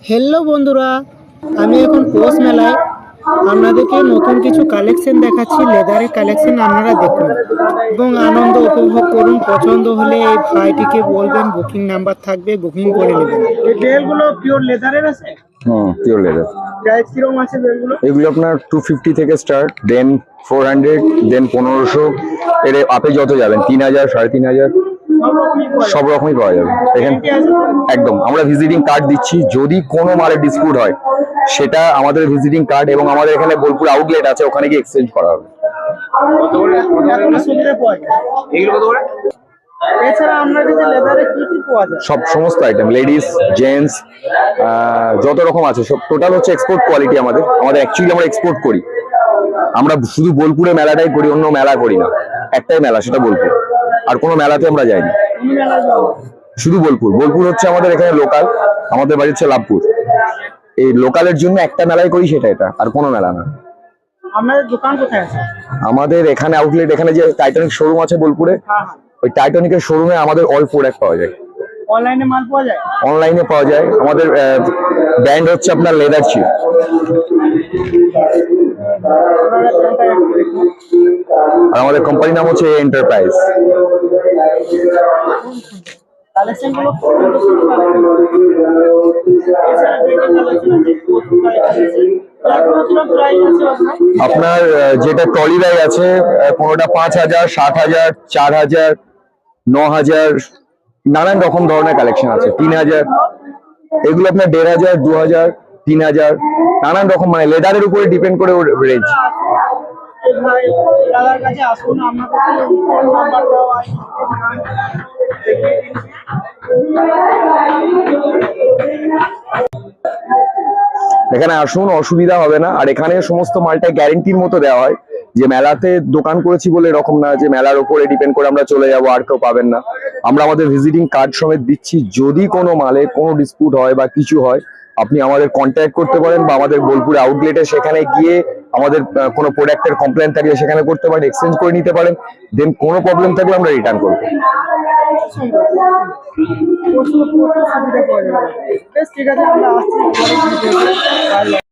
Hello বন্ধুরা, আমি এখন পৌষ মেলায় আপনাদেরকে নতুন কিছু কালেকশন দেখাচ্ছি। লেদারের কালেকশন আপনারা দেখুন এবং আনন্দ উপভোগ করুন। পছন্দ হলে এই ভাইটিকে বলবেন, বুকিং নাম্বার থাকবে, বুকিং করে নেবেন। এই বেলগুলো পিওর লেদারের আছে? Pure leather. প্রাইস কিরকম আছে বেলগুলো? এগুলো আপনার 250 থেকে স্টার্ট, দেন 400, দেন 1500, এর আপে যত যাবেন 3000, 3500 সব রকমই পাওয়া যাবে এখানে। একদম, আমরা ভিজিটিং কার্ড দিচ্ছি। যদি কোনো মালের ডিসপিউট হয় সেটা আমাদের ভিজিটিং কার্ড এবং আমাদের এখানে বোলপুর আউটলেট আছে, ওখানে গিয়ে এক্সচেঞ্জ করা হবে। এছাড়া আপনার কাছে লেদারে কি কি পাওয়া যায়? সব সমস্ত আইটেম, লেডিস, জেন্টস, যত রকম আছে সব টোটাল হচ্ছে এক্সপোর্ট কোয়ালিটি। আমাদের অ্যাকচুয়ালি আমরা এক্সপোর্ট করি। আমরা শুধু বোলপুরে মেলাটাই করি, অন্য মেলা করি না। একটাই মেলা, সেটা বোলপুর। আর কোনো মেলাতে আমরা যাইনি, শুধু বোলপুর। বোলপুর হচ্ছে আমাদের এখানে লোকাল, আমাদের বাড়ি হচ্ছে লাভপুর। এই লোকালের জন্য একটা মেলাই করি, সেটা এটা, আর কোনো মেলা না। আপনাদের দোকান কোথায় আছে? আমাদের এখানে আউটলেট, এখানে যে টাইটানিক শোরুম আছে বোলপুরে, ওই টাইটানিকের শোরুমে আমাদের অল প্রোডাক্ট পাওয়া যায়। অনলাইনে মাল পাওয়া যায়? অনলাইনে পাওয়া যায়। আমাদের ব্র্যান্ড হচ্ছে আপনার লেদার চিপ। আর আমাদের কোম্পানির নাম হচ্ছে এন্টারপ্রাইজ। আপনার যেটা ট্রলি ব্যাগ আছে, কোনোটা 5000, 7000, 4000, 9000, নানান রকম ধরনের কালেকশন আছে। 3000, এগুলো আপনার 1500, 2000, 3000, নানান রকম, মানে লেদারের উপরে ডিপেন্ড করে রেঞ্জ। এখানে আসুন, অসুবিধা হবে না। আর এখানে সমস্ত মালটা গ্যারেন্টির মতো দেওয়া হয়। যে মেলাতে দোকান করেছি বলে এরকম না যে মেলার উপরে ডিপেন্ড করে আমরা চলে যাবো, আর কেউ পাবেন না। আমরা আমাদের ভিজিটিং কার্ড সমেত দিচ্ছি। যদি কোনো মালে কোনো ডিসপিউট হয় বা কিছু হয়, আপনি আমাদের কন্ট্যাক্ট করতে পারেন, বা আমাদের বোলপুর আউটলেটে সেখানে গিয়ে আমাদের কোনো প্রোডাক্টের কমপ্লেন থাকলে সেখানে করতে পারেন, এক্সচেঞ্জ করে নিতে পারেন। দেন কোনো প্রবলেম থাকলে আমরা রিটার্ন করবো। ঠিক আছে, আমরা আসছি।